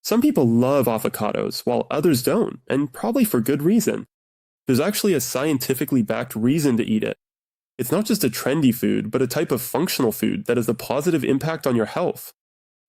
Some people love avocados, while others don't, and probably for good reason. There's actually a scientifically backed reason to eat it. It's not just a trendy food, but a type of functional food that has a positive impact on your health.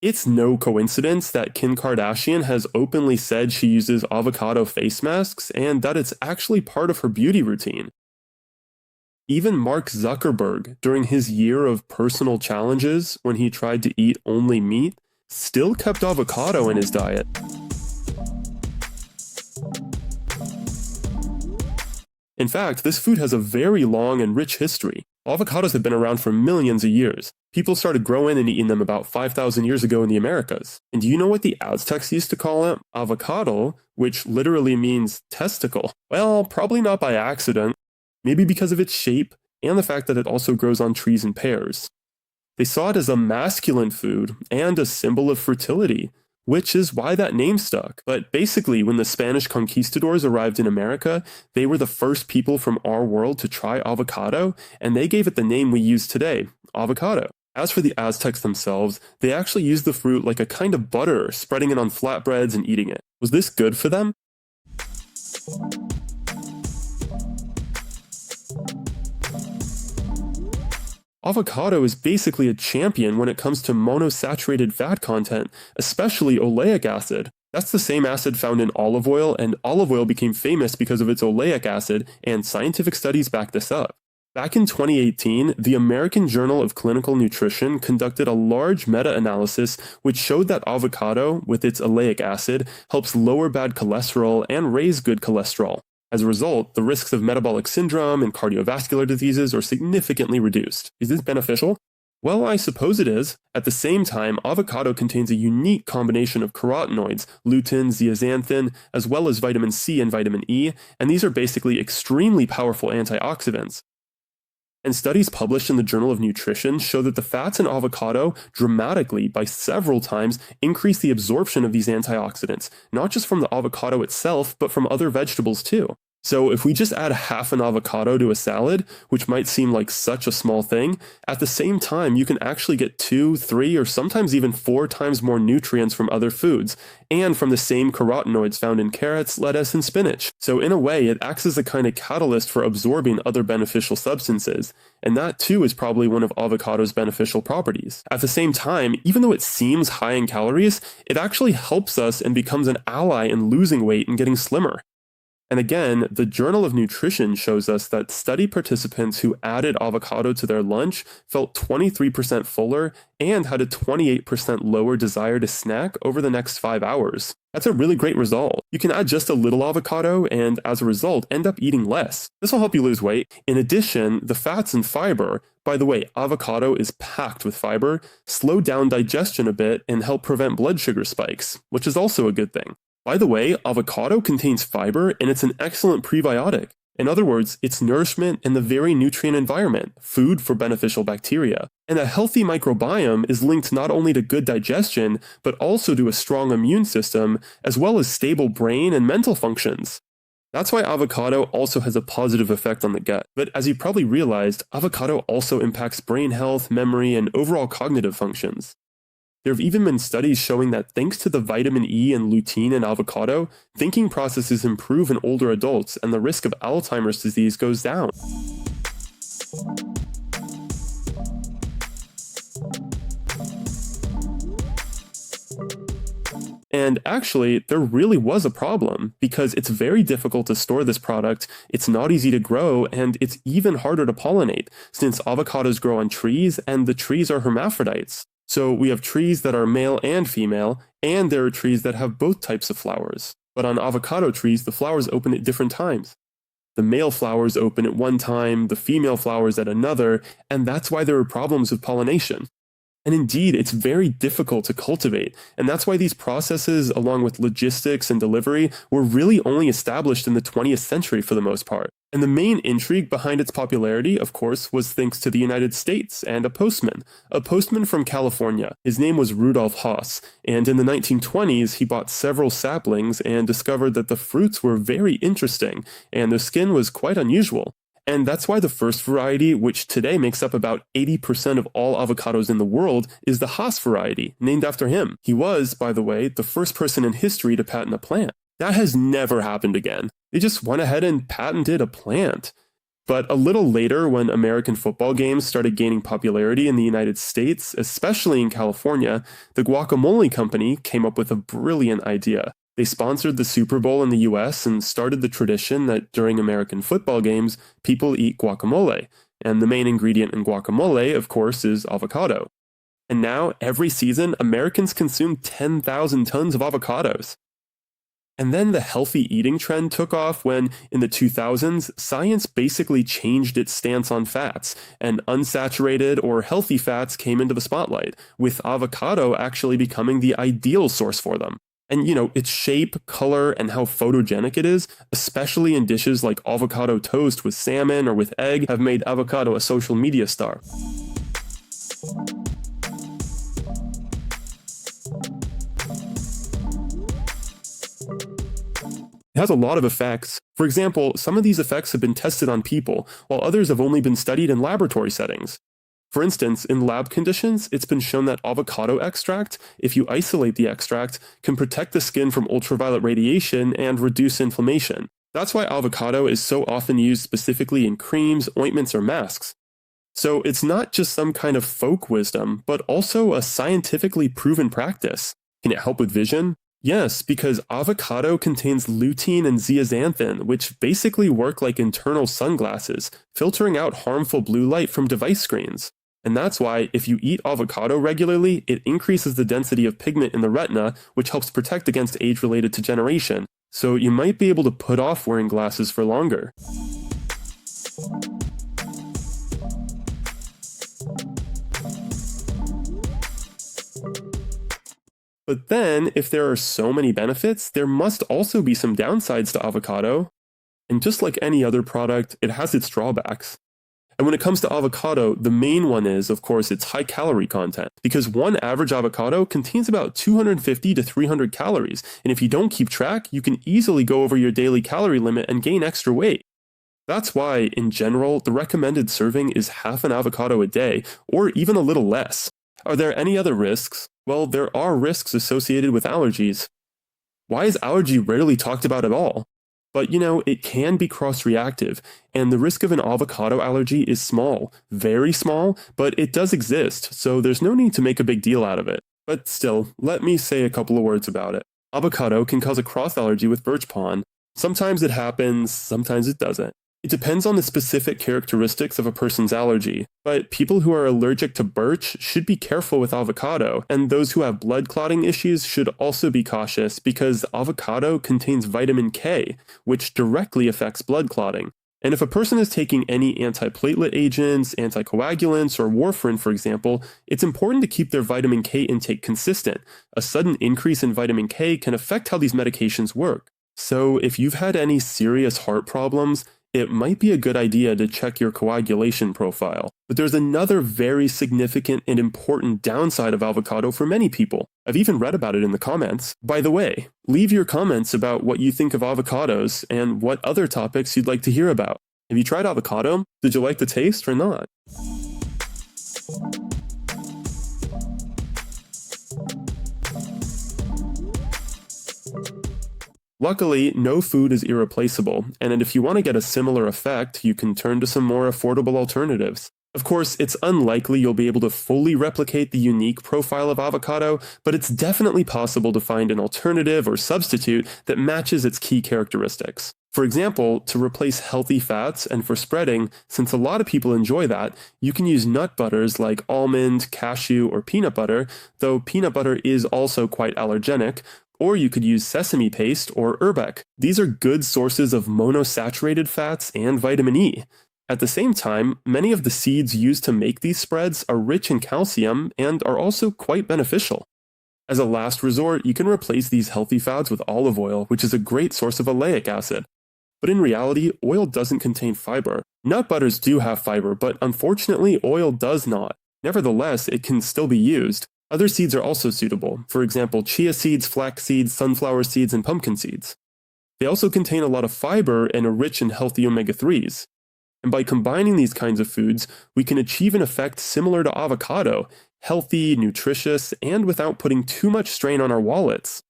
It's no coincidence that Kim Kardashian has openly said she uses avocado face masks and that it's actually part of her beauty routine. Even Mark Zuckerberg, during his year of personal challenges when he tried to eat only meat, still kept avocado in his diet. In fact, this food has a very long and rich history. Avocados have been around for millions of years. People started growing and eating them about 5,000 years ago in the Americas. And do you know what the Aztecs used to call it? Avocado, which literally means testicle. Well, probably not by accident. Maybe because of its shape and the fact that it also grows on trees in pairs. They saw it as a masculine food and a symbol of fertility, which is why that name stuck. But basically, when the Spanish conquistadors arrived in America, they were the first people from our world to try avocado, and they gave it the name we use today, avocado. As for the Aztecs themselves, they actually used the fruit like a kind of butter, spreading it on flatbreads and eating it. Was this good for them? Avocado is basically a champion when it comes to monounsaturated fat content, especially oleic acid. That's the same acid found in olive oil, and olive oil became famous because of its oleic acid, and scientific studies back this up. Back in 2018, the American Journal of Clinical Nutrition conducted a large meta-analysis which showed that avocado, with its oleic acid, helps lower bad cholesterol and raise good cholesterol. As a result, the risks of metabolic syndrome and cardiovascular diseases are significantly reduced. Is this beneficial? Well, I suppose it is. At the same time, avocado contains a unique combination of carotenoids, lutein, zeaxanthin, as well as vitamin C and vitamin E, and these are basically extremely powerful antioxidants. And studies published in the Journal of Nutrition show that the fats in avocado dramatically, by several times, increase the absorption of these antioxidants, not just from the avocado itself, but from other vegetables too. So if we just add half an avocado to a salad, which might seem like such a small thing, at the same time you can actually get 2, 3, or sometimes even 4 times more nutrients from other foods, and from the same carotenoids found in carrots, lettuce, and spinach. So in a way, it acts as a kind of catalyst for absorbing other beneficial substances, and that too is probably one of avocado's beneficial properties. At the same time, even though it seems high in calories, it actually helps us and becomes an ally in losing weight and getting slimmer. And again, the Journal of Nutrition shows us that study participants who added avocado to their lunch felt 23% fuller and had a 28% lower desire to snack over the next 5 hours. That's a really great result. You can add just a little avocado and, as a result, end up eating less. This will help you lose weight. In addition, the fats and fiber, by the way, avocado is packed with fiber, slow down digestion a bit and help prevent blood sugar spikes, which is also a good thing. By the way, avocado contains fiber and it's an excellent prebiotic. In other words, it's nourishment in the very nutrient environment, food for beneficial bacteria. And a healthy microbiome is linked not only to good digestion, but also to a strong immune system, as well as stable brain and mental functions. That's why avocado also has a positive effect on the gut. But as you probably realized, avocado also impacts brain health, memory, and overall cognitive functions. There have even been studies showing that thanks to the vitamin E and lutein in avocado, thinking processes improve in older adults and the risk of Alzheimer's disease goes down. And actually, there really was a problem because it's very difficult to store this product, it's not easy to grow, and it's even harder to pollinate since avocados grow on trees and the trees are hermaphrodites. So we have trees that are male and female, and there are trees that have both types of flowers. But on avocado trees, the flowers open at different times. The male flowers open at one time, the female flowers at another, and that's why there are problems with pollination. And indeed, it's very difficult to cultivate, and that's why these processes, along with logistics and delivery, were really only established in the 20th century for the most part. And the main intrigue behind its popularity, of course, was thanks to the United States and a postman from California. His name was Rudolf Haas, and in the 1920s, he bought several saplings and discovered that the fruits were very interesting, and the skin was quite unusual. And that's why the first variety, which today makes up about 80% of all avocados in the world, is the Haas variety, named after him. He was, by the way, the first person in history to patent a plant. That has never happened again. They just went ahead and patented a plant. But a little later, when American football games started gaining popularity in the United States, especially in California, the guacamole company came up with a brilliant idea. They sponsored the Super Bowl in the US and started the tradition that during American football games, people eat guacamole. And the main ingredient in guacamole, of course, is avocado. And now, every season, Americans consume 10,000 tons of avocados. And then the healthy eating trend took off when, in the 2000s, science basically changed its stance on fats, and unsaturated or healthy fats came into the spotlight, with avocado actually becoming the ideal source for them. And its shape, color, and how photogenic it is, especially in dishes like avocado toast with salmon or with egg, have made avocado a social media star. It has a lot of effects. For example, some of these effects have been tested on people, while others have only been studied in laboratory settings. For instance, in lab conditions, it's been shown that avocado extract, if you isolate the extract, can protect the skin from ultraviolet radiation and reduce inflammation. That's why avocado is so often used specifically in creams, ointments, or masks. So it's not just some kind of folk wisdom, but also a scientifically proven practice. Can it help with vision? Yes, because avocado contains lutein and zeaxanthin, which basically work like internal sunglasses, filtering out harmful blue light from device screens. And that's why, if you eat avocado regularly, it increases the density of pigment in the retina, which helps protect against age-related degeneration. So you might be able to put off wearing glasses for longer. But then, if there are so many benefits, there must also be some downsides to avocado. And just like any other product, it has its drawbacks. And when it comes to avocado, the main one is, of course, its high calorie content, because one average avocado contains about 250 to 300 calories, and if you don't keep track, you can easily go over your daily calorie limit and gain extra weight. That's why, in general, the recommended serving is half an avocado a day, or even a little less. Are there any other risks? Well, there are risks associated with allergies. Why is allergy rarely talked about at all? But it can be cross-reactive, and the risk of an avocado allergy is small, very small, but it does exist, so there's no need to make a big deal out of it. But still, let me say a couple of words about it. Avocado can cause a cross-allergy with birch pollen. Sometimes it happens, sometimes it doesn't. It depends on the specific characteristics of a person's allergy, but people who are allergic to birch should be careful with avocado, and those who have blood clotting issues should also be cautious because avocado contains vitamin K, which directly affects blood clotting. And if a person is taking any antiplatelet agents, anticoagulants, or warfarin, for example, it's important to keep their vitamin K intake consistent. A sudden increase in vitamin K can affect how these medications work. So if you've had any serious heart problems, it might be a good idea to check your coagulation profile. But there's another very significant and important downside of avocado for many people. I've even read about it in the comments. By the way, leave your comments about what you think of avocados and what other topics you'd like to hear about. Have you tried avocado? Did you like the taste or not? Luckily, no food is irreplaceable, and if you want to get a similar effect, you can turn to some more affordable alternatives. Of course, it's unlikely you'll be able to fully replicate the unique profile of avocado, but it's definitely possible to find an alternative or substitute that matches its key characteristics. For example, to replace healthy fats and for spreading, since a lot of people enjoy that, you can use nut butters like almond, cashew, or peanut butter, though peanut butter is also quite allergenic. Or you could use sesame paste or urbec. These are good sources of monounsaturated fats and vitamin E. At the same time, many of the seeds used to make these spreads are rich in calcium and are also quite beneficial. As a last resort, you can replace these healthy fats with olive oil, which is a great source of oleic acid. But in reality, oil doesn't contain fiber. Nut butters do have fiber, but unfortunately, oil does not. Nevertheless, it can still be used. Other seeds are also suitable, for example, chia seeds, flax seeds, sunflower seeds, and pumpkin seeds. They also contain a lot of fiber and are rich in healthy omega-3s. And by combining these kinds of foods, we can achieve an effect similar to avocado, healthy, nutritious, and without putting too much strain on our wallets.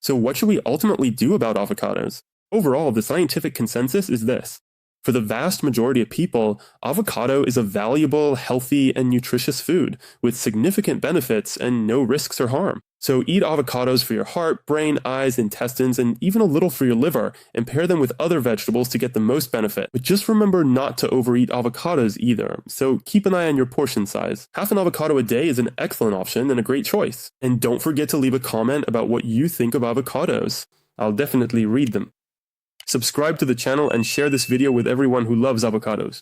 So what should we ultimately do about avocados? Overall, the scientific consensus is this. For the vast majority of people, avocado is a valuable, healthy, and nutritious food with significant benefits and no risks or harm. So eat avocados for your heart, brain, eyes, intestines, and even a little for your liver, and pair them with other vegetables to get the most benefit. But just remember not to overeat avocados either, so keep an eye on your portion size. Half an avocado a day is an excellent option and a great choice. And don't forget to leave a comment about what you think of avocados. I'll definitely read them. Subscribe to the channel and share this video with everyone who loves avocados.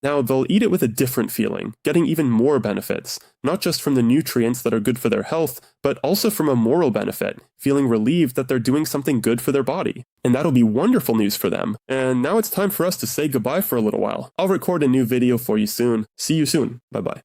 Now, they'll eat it with a different feeling, getting even more benefits, not just from the nutrients that are good for their health, but also from a moral benefit, feeling relieved that they're doing something good for their body. And that'll be wonderful news for them. And now it's time for us to say goodbye for a little while. I'll record a new video for you soon. See you soon. Bye-bye.